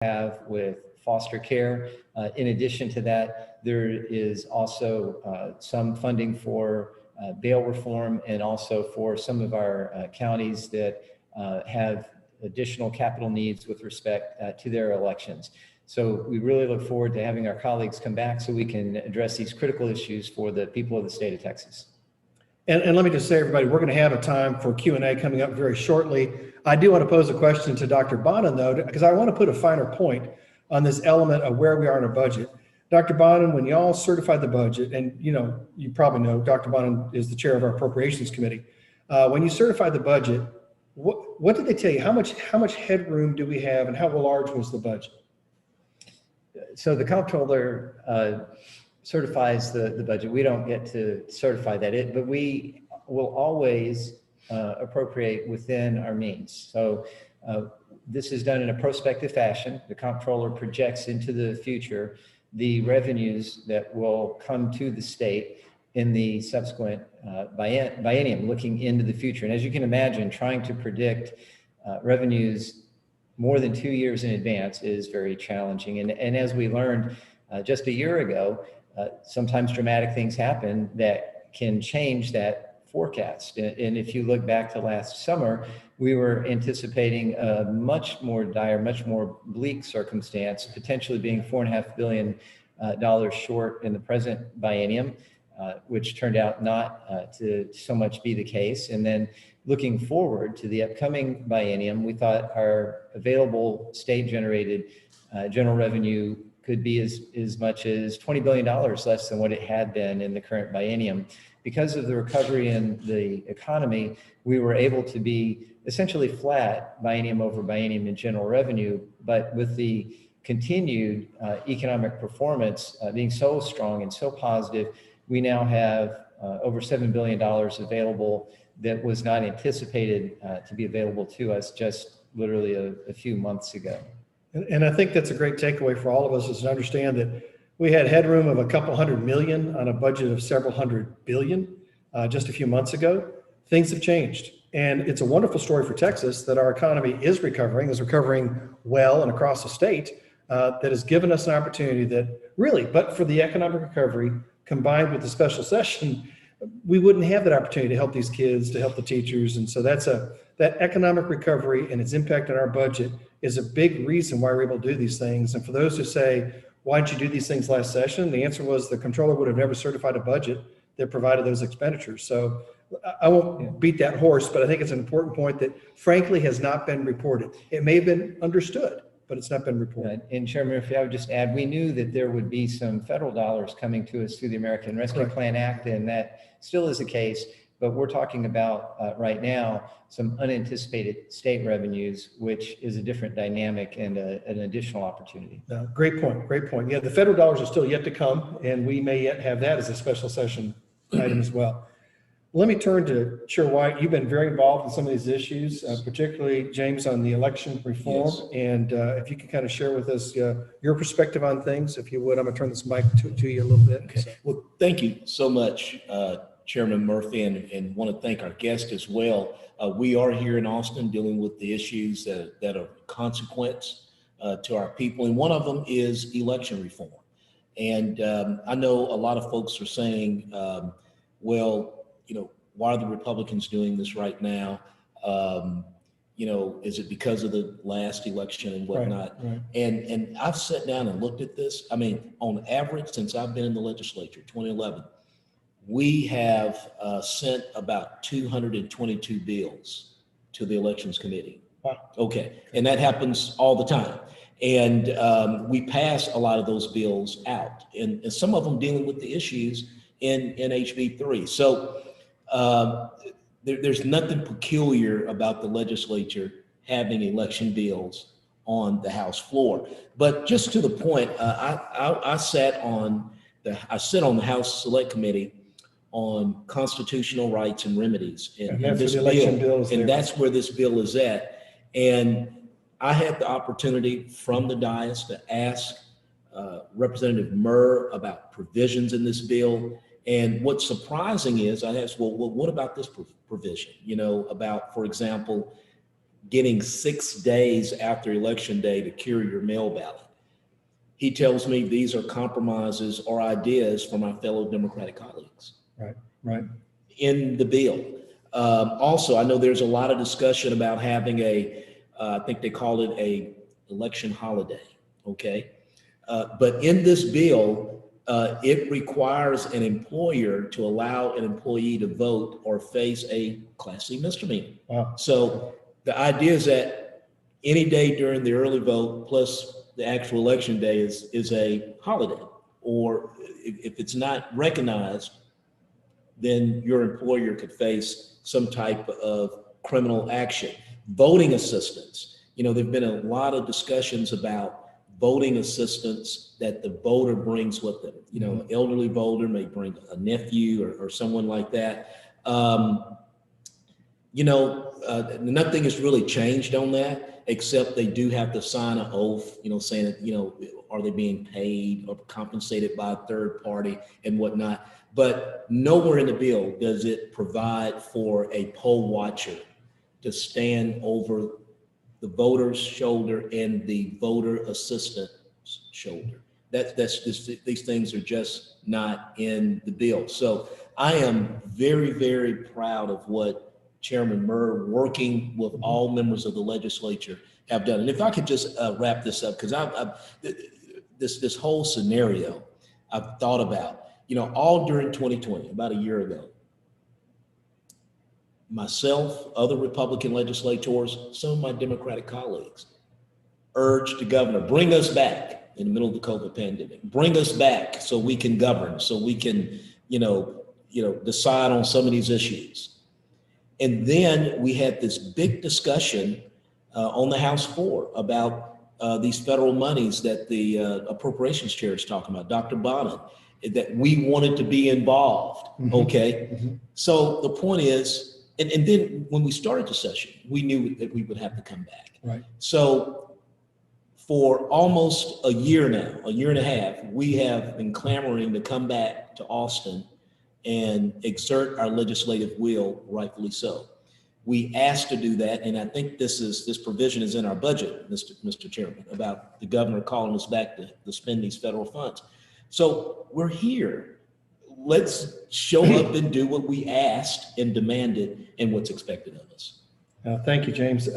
have with foster care. In addition to that, there is also some funding for bail reform and also for some of our counties that have additional capital needs with respect to their elections. So we really look forward to having our colleagues come back so we can address these critical issues for the people of the state of Texas. And let me just say, everybody, we're going to have a time for Q&A coming up very shortly. I do want to pose a question to Dr. Bonin, though, because I want to put a finer point on this element of where we are in our budget. Dr. Bonin, when y'all certified the budget, and you probably know Dr. Bonin is the chair of our Appropriations Committee. When you certified the budget, what did they tell you? How much headroom do we have, and how large was the budget? So the comptroller certifies the budget. We don't get to certify that, but we will always appropriate within our means. So this is done in a prospective fashion. The comptroller projects into the future the revenues that will come to the state in the subsequent biennium, looking into the future. And as you can imagine, trying to predict revenues more than 2 years in advance is very challenging. And as we learned just a year ago, sometimes dramatic things happen that can change that forecast. And if you look back to last summer, we were anticipating a much more dire, much more bleak circumstance, potentially being $4.5 billion short in the present biennium, which turned out not to so much be the case. And then looking forward to the upcoming biennium, we thought our available state-generated general revenue could be as much as $20 billion less than what it had been in the current biennium. Because of the recovery in the economy, we were able to be essentially flat biennium over biennium in general revenue, but with the continued economic performance being so strong and so positive, we now have over $7 billion available that was not anticipated to be available to us just literally a few months ago. And I think that's a great takeaway for all of us, is to understand that we had headroom of a couple $100 million on a budget of several $100 billion just a few months ago. Things have changed. And it's a wonderful story for Texas that our economy is recovering well and across the state, that has given us an opportunity that really, but for the economic recovery combined with the special session, we wouldn't have that opportunity to help these kids, to help the teachers. And so that economic recovery and its impact on our budget is a big reason why we're able to do these things. And for those who say, why didn't you do these things last session? The answer was the comptroller would have never certified a budget that provided those expenditures. So I won't beat that horse, but I think it's an important point that frankly has not been reported. It may have been understood, but it's not been reported. And Chairman Murphy, I would just add, we knew that there would be some federal dollars coming to us through the American Rescue Plan Act, and that still is the case. But we're talking about right now some unanticipated state revenues, which is a different dynamic and an additional opportunity. Great point. Great point. Yeah, the federal dollars are still yet to come, and we may yet have that as a special session item as well. Let me turn to Chair White. You've been very involved in some of these issues, particularly, James, on the election reform. Yes. And if you could kind of share with us your perspective on things, if you would. I'm going to turn this mic to you a little bit. Okay. So. Well, thank you so much, Chairman Murphy, and want to thank our guest as well. We are here in Austin dealing with the issues that are consequence to our people, and one of them is election reform. And I know a lot of folks are saying, well, why are the Republicans doing this right now? Is it because of the last election and whatnot? Right. And I've sat down and looked at this. I mean, on average, since I've been in the legislature, 2011, we have sent about 222 bills to the Elections Committee. Wow. Okay, and that happens all the time. And we pass a lot of those bills out, and some of them dealing with the issues in HB 3. So there's nothing peculiar about the legislature having election bills on the House floor. But just to the point, I sit on the House Select Committee on constitutional rights and remedies, and this bill, and that's where this bill is at. And I had the opportunity from the dais to ask Representative Murr about provisions in this bill. And what's surprising is I asked, well, what about this provision? About, for example, getting 6 days after election day to cure your mail ballot. He tells me these are compromises or ideas from my fellow Democratic colleagues. Right. In the bill. Also, I know there's a lot of discussion about having I think they call it a election holiday, okay? But in this bill, it requires an employer to allow an employee to vote or face a Class C misdemeanor. Wow. So the idea is that any day during the early vote plus the actual election day is a holiday, or if it's not recognized, then your employer could face some type of criminal action. Voting assistance. There've been a lot of discussions about voting assistance that the voter brings with them. An elderly voter may bring a nephew or someone like that. Nothing has really changed on that, except they do have to sign an oath, saying that, are they being paid or compensated by a third party and whatnot. But nowhere in the bill does it provide for a poll watcher to stand over the voter's shoulder and the voter assistant's shoulder. That's just, these things are just not in the bill. So I am very, very proud of what Chairman Murr, working with all members of the legislature, have done. And if I could just wrap this up, because this whole scenario I've thought about, all during 2020, about a year ago, myself, other Republican legislators, some of my Democratic colleagues urged the governor, bring us back in the middle of the COVID pandemic, bring us back so we can govern, so we can, decide on some of these issues. And then we had this big discussion on the House floor about these federal monies that the appropriations chair is talking about, Dr. Bonin, that we wanted to be involved, okay? So the point is, and then when we started the session, we knew that we would have to come back. Right. So for almost a year now, a year and a half, we have been clamoring to come back to Austin and exert our legislative will, rightfully so. We asked to do that, and I think this provision is in our budget, Mr. Chairman, about the governor calling us back to spend these federal funds. So we're here. Let's show up and do what we asked and demanded and what's expected of us. Thank you, James.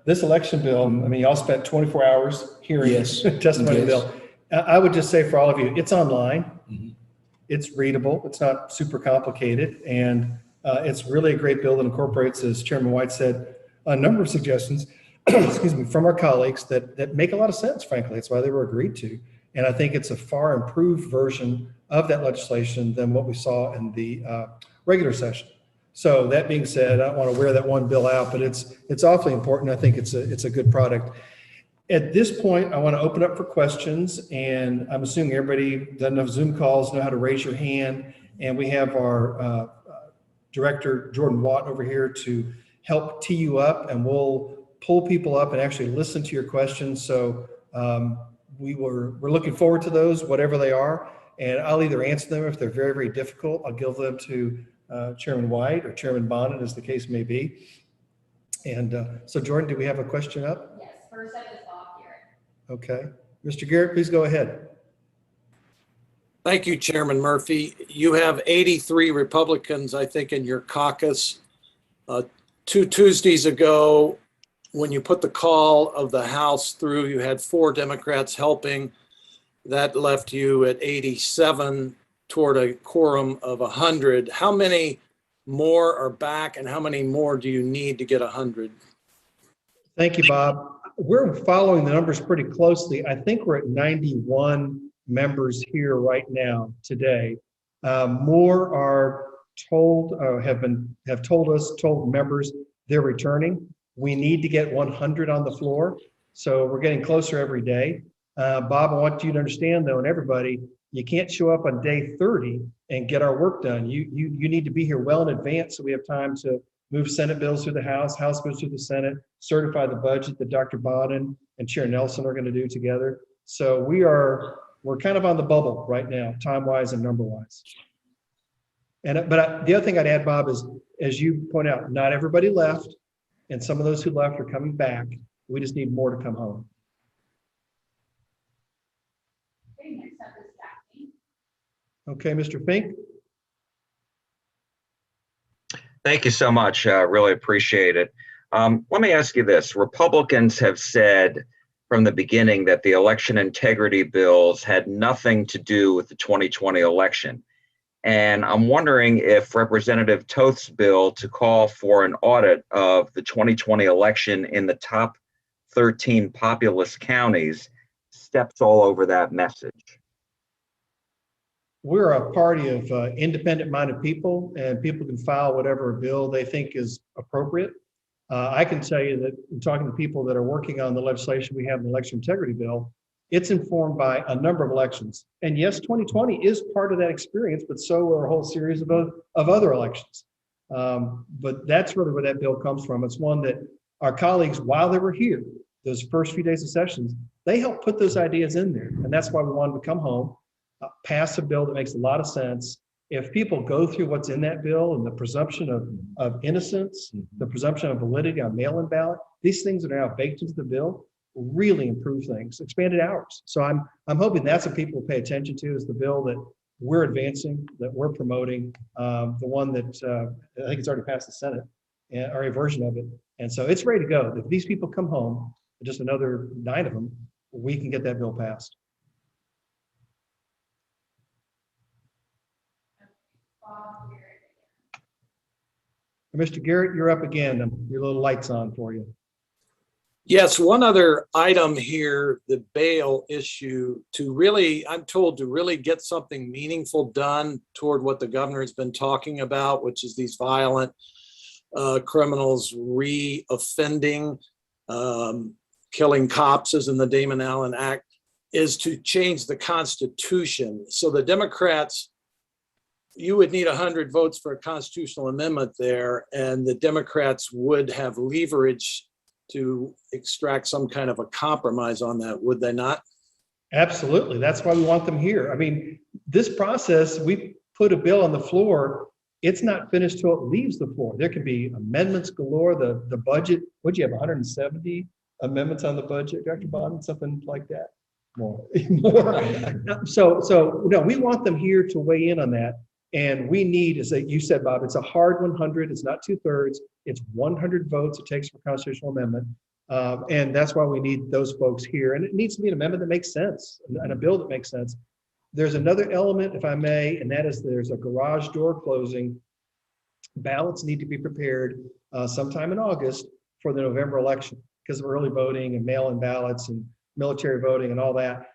This election bill, y'all spent 24 hours hearing testimony bill. I would just say for all of you, it's online. It's readable. It's not super complicated. And it's really a great bill that incorporates, as Chairman White said, a number of suggestions, excuse me, from our colleagues that make a lot of sense, frankly. That's why they were agreed to. And I think it's a far improved version of that legislation than what we saw in the regular session. So that being said, I don't want to wear that one bill out, but it's awfully important. I think it's a good product. At this point, I want to open up for questions, and I'm assuming everybody doesn't have Zoom calls, know how to raise your hand. And we have our Director Jordan Watt over here to help tee you up, and we'll pull people up and actually listen to your questions. So we're looking forward to those, whatever they are, and I'll either answer them if they're very, very difficult. I'll give them to Chairman White or Chairman Bonnet, as the case may be. And so Jordan, do we have a question up? Yes, first up is Bob Garrett. Okay. Mr. Garrett, please go ahead. Thank you, Chairman Murphy. You have 83 Republicans, I think, in your caucus. 2 Tuesdays ago, when you put the call of the House through, you had 4 Democrats helping. That left you at 87 toward a quorum of 100. How many more are back, and how many more do you need to get 100? Thank you, Bob. We're following the numbers pretty closely. I think we're at 91 members here right now today. More are told, have told members they're returning. We need to get 100 on the floor, so we're getting closer every day. Bob, I want you to understand, though, and everybody, you can't show up on day 30 and get our work done. You need to be here well in advance so we have time to move Senate bills through the House bills through the Senate, certify the budget that Dr. Bodden and Chair Nelson are going to do together. So we're kind of on the bubble right now, time-wise and number-wise. But the other thing I'd add, Bob, is, as you point out, not everybody left. and some of those who left are coming back. We just need more to come home. Okay, next up is Daphne. Okay, Mr. Fink? Thank you so much. Really appreciate it. Let me ask you this. Republicans have said from the beginning that the election integrity bills had nothing to do with the 2020 election. And I'm wondering if Representative Toth's bill to call for an audit of the 2020 election in the top 13 populous counties steps all over that message. We're a party of independent-minded people, and people can file whatever bill they think is appropriate. I can tell you that in talking to people that are working on the legislation, we have an election integrity bill. It's informed by a number of elections. And yes, 2020 is part of that experience, but so are a whole series of other elections. But that's really where that bill comes from. It's one that our colleagues, while they were here, those first few days of sessions, they helped put those ideas in there. And that's why we wanted to come home, pass a bill that makes a lot of sense. If people go through what's in that bill and the presumption of innocence, the presumption of validity on mail-in ballot, these things that are now baked into the bill really improve things, expanded hours. So I'm hoping that's what people will pay attention to, is the bill that we're advancing, that we're promoting, the one that I think it's already passed the Senate, or a version of it. And so it's ready to go. If these people come home, just another 9 of them, we can get that bill passed. Mr. Garrett, you're up again. Your little light's on for you. Yes, one other item here, the bail issue, to really, I'm told, to really get something meaningful done toward what the governor has been talking about, which is these violent criminals re-offending, killing cops as in the Damon Allen Act, is to change the Constitution. So the Democrats, you would need 100 votes for a constitutional amendment there, and the Democrats would have leverage to extract some kind of a compromise on that, would they not? Absolutely. That's why we want them here. I mean, this process, we put a bill on the floor. It's not finished till it leaves the floor. There can be amendments galore. The budget, what'd you have, 170 amendments on the budget, Dr. Bond, something like that? More. So no, we want them here to weigh in on that. And we need, as you said, Bob, it's a hard 100. It's not 2/3. It's 100 votes it takes for a constitutional amendment. And that's why we need those folks here. And it needs to be an amendment that makes sense and a bill that makes sense. There's another element, if I may, and that is there's a garage door closing. Ballots need to be prepared sometime in August for the November election because of early voting and mail-in ballots and military voting and all that.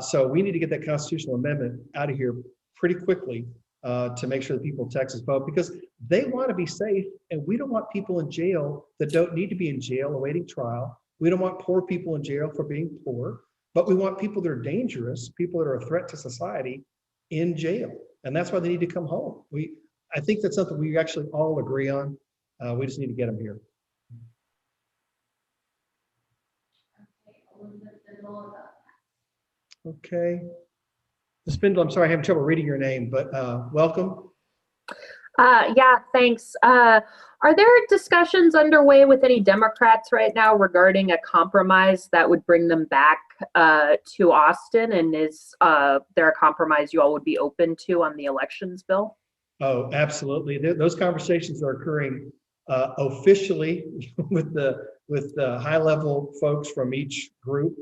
So we need to get that constitutional amendment out of here pretty quickly to make sure that people in Texas vote, because they want to be safe, and we don't want people in jail that don't need to be in jail awaiting trial. We don't want poor people in jail for being poor, but we want people that are dangerous, people that are a threat to society in jail. And that's why they need to come home. I think that's something we actually all agree on. We just need to get them here. Okay. Ms. Spindle, I'm sorry, I have trouble reading your name, but welcome. Yeah, thanks. Are there discussions underway with any Democrats right now regarding a compromise that would bring them back to Austin? And is there a compromise you all would be open to on the elections bill? Oh, absolutely. Those conversations are occurring officially with the high-level folks from each group.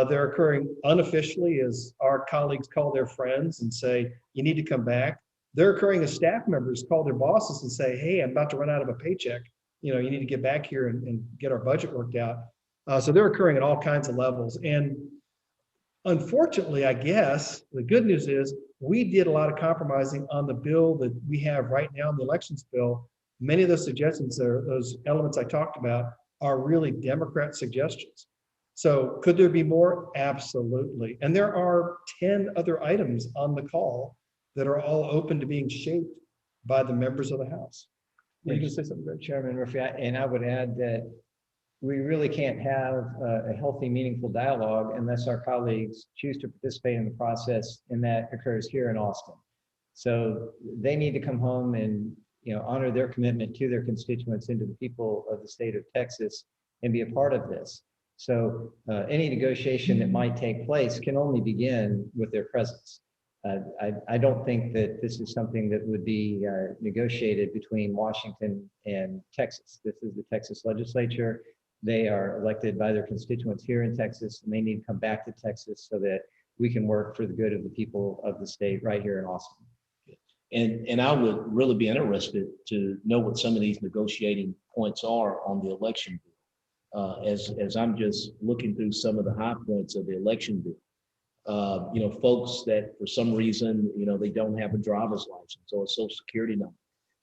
They're occurring unofficially as our colleagues call their friends and say, you need to come back. They're occurring as staff members call their bosses and say, hey, I'm about to run out of a paycheck. You need to get back here and get our budget worked out. So they're occurring at all kinds of levels. And unfortunately, I guess, the good news is we did a lot of compromising on the bill that we have right now, the elections bill. Many of those suggestions, those elements I talked about, are really Democrat suggestions. So could there be more? Absolutely. And there are 10 other items on the call that are all open to being shaped by the members of the House. You can say something there, Chairman Murphy, and I would add that we really can't have a healthy, meaningful dialogue unless our colleagues choose to participate in the process, and that occurs here in Austin. So they need to come home and honor their commitment to their constituents and to the people of the state of Texas and be a part of this. So any negotiation that might take place can only begin with their presence. I don't think that this is something that would be negotiated between Washington and Texas. This is the Texas legislature. They are elected by their constituents here in Texas, and they need to come back to Texas so that we can work for the good of the people of the state right here in Austin. And I would really be interested to know what some of these negotiating points are on the election bill. As I'm just looking through some of the high points of the election bill, folks that for some reason, they don't have a driver's license or a social security number,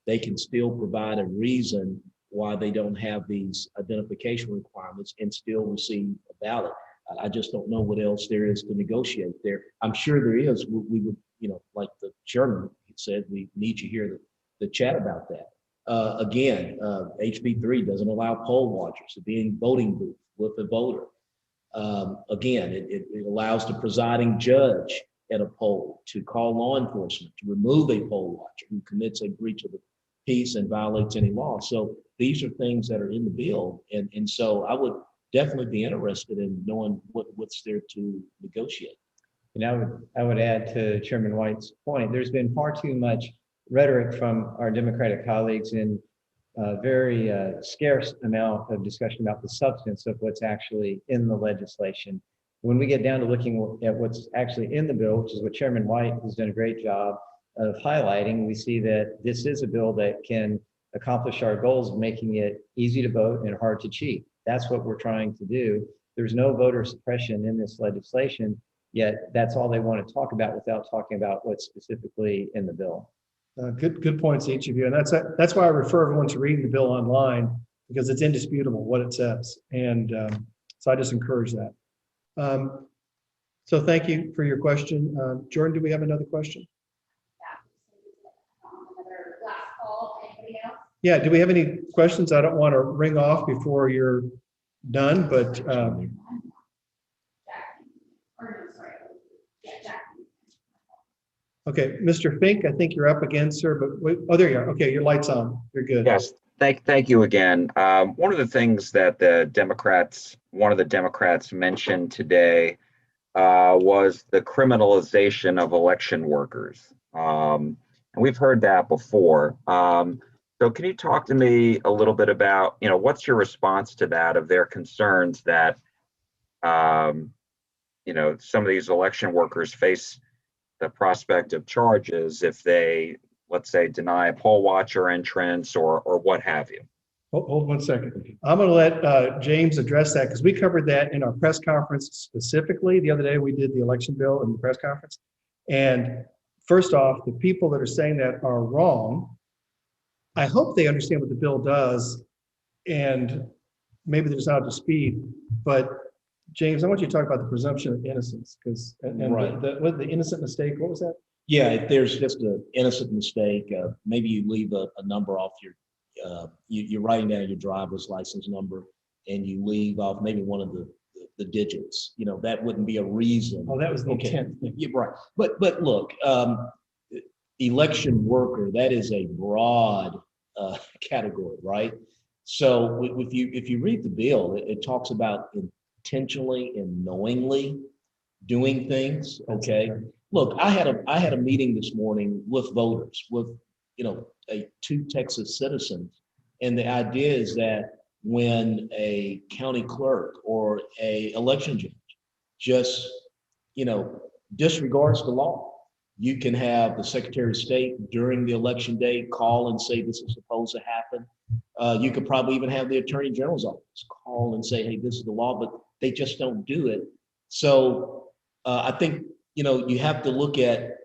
they can still provide a reason why they don't have these identification requirements and still receive a ballot. I just don't know what else there is to negotiate there. I'm sure there is. We would, like the chairman said, we need you here to chat about that. Again, HB 3 doesn't allow poll watchers to be in voting booth with the voter. Again, it allows the presiding judge at a poll to call law enforcement to remove a poll watcher who commits a breach of the peace and violates any law. So these are things that are in the bill. And so I would definitely be interested in knowing what's there to negotiate. And I would add to Chairman White's point, there's been far too much rhetoric from our Democratic colleagues and a very scarce amount of discussion about the substance of what's actually in the legislation. When we get down to looking at what's actually in the bill, which is what Chairman White has done a great job of highlighting, we see that this is a bill that can accomplish our goals of making it easy to vote and hard to cheat. That's what we're trying to do. There's no voter suppression in this legislation, yet that's all they want to talk about without talking about what's specifically in the bill. Good points, each of you. And that's why I refer everyone to reading the bill online, because it's indisputable what it says. And so I just encourage that. So thank you for your question. Jordan, do we have another question? Another last call, anybody else? Yeah, do we have any questions? I don't want to ring off before you're done, but Jackie. Or no, sorry. Yeah, Jackie. okay, Mr. Fink, I think you're up again, sir, but wait, oh, there you are. Okay, your light's on. You're good. Yes, thank you again. One of the things that one of the Democrats mentioned today was the criminalization of election workers. And we've heard that before. So can you talk to me a little bit about, what's your response to that, of their concerns that, some of these election workers face the prospect of charges if they, let's say, deny a poll watcher entrance or what have you? Hold 1 second. I'm going to let James address that, because we covered that in our press conference specifically. The other day we did the election bill in the press conference. And first off, the people that are saying that are wrong. I hope they understand what the bill does, and maybe they're just out to speed. But James, I want you to talk about the presumption of innocence, because Right. the innocent mistake, what was that? Yeah, if there's just an innocent mistake, maybe you leave a number off you're writing down your driver's license number and you leave off maybe one of the digits, that wouldn't be a reason. Oh, that was the Okay. intent. Yeah, right. But look, election worker, that is a broad category, right? So if you read the bill, it talks about intentionally and knowingly doing things. Okay. Look, I had a meeting this morning with voters, with two Texas citizens, and the idea is that when a county clerk or a election judge just disregards the law, you can have the Secretary of State during the election day call and say this is supposed to happen. You could probably even have the Attorney General's office call and say, hey, this is the law, but they just don't do it. So I think you have to look at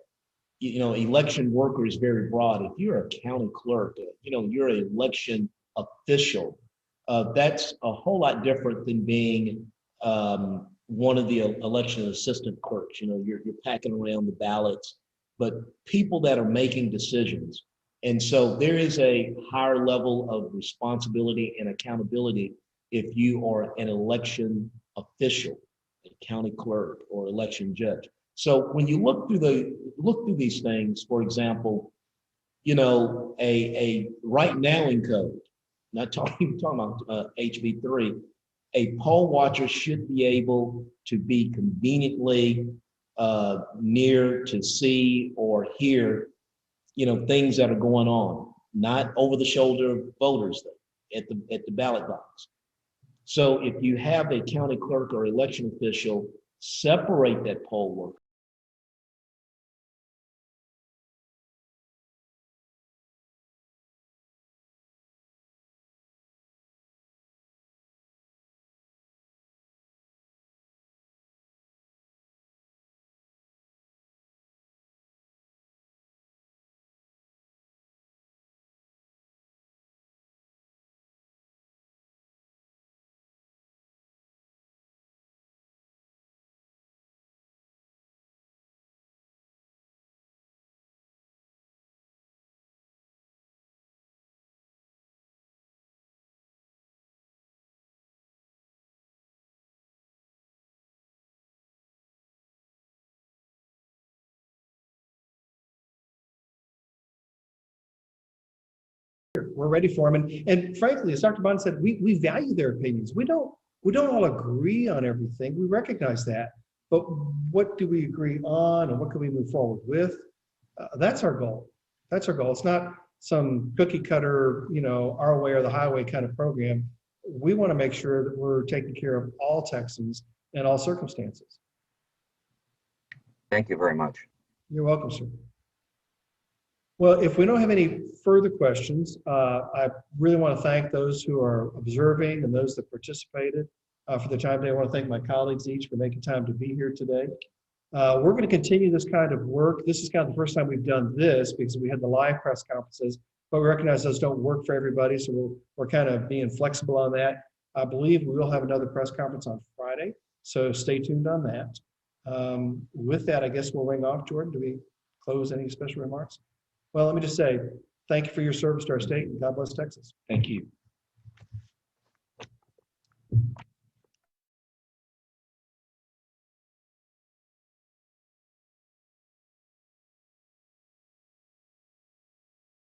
election worker is very broad. If you're a county clerk, you're an election official. That's a whole lot different than being one of the election assistant clerks. You're packing around the ballots, but people that are making decisions. And so there is a higher level of responsibility and accountability if you are an election official, a county clerk or election judge. So when you look through these things, for example, you know, a right now in code, not talking about HB3, a poll watcher should be able to be conveniently near to see or hear, you know, things that are going on, not over the shoulder of voters at the ballot box. So if you have a county clerk or election official separate that poll worker. We're ready for them. And frankly, as Dr. Bond said, we value their opinions. We don't all agree on everything. We recognize that. But what do we agree on and what can we move forward with? That's our goal. That's our goal. It's not some cookie cutter, you know, our way or the highway kind of program. We want to make sure that we're taking care of all Texans in all circumstances. Thank you very much. You're welcome, sir. Well, if we don't have any further questions, I really want to thank those who are observing and those that participated for the time today. I want to thank my colleagues each for making time to be here today. We're going to continue this kind of work. This is kind of the first time we've done this because we had the live press conferences, but we recognize those don't work for everybody, so we're kind of being flexible on that. I believe we will have another press conference on Friday, so stay tuned on that. With that, I guess we'll ring off. Jordan, do we close any special remarks? Well, let me just say, thank you for your service to our state, and God bless Texas. Thank you.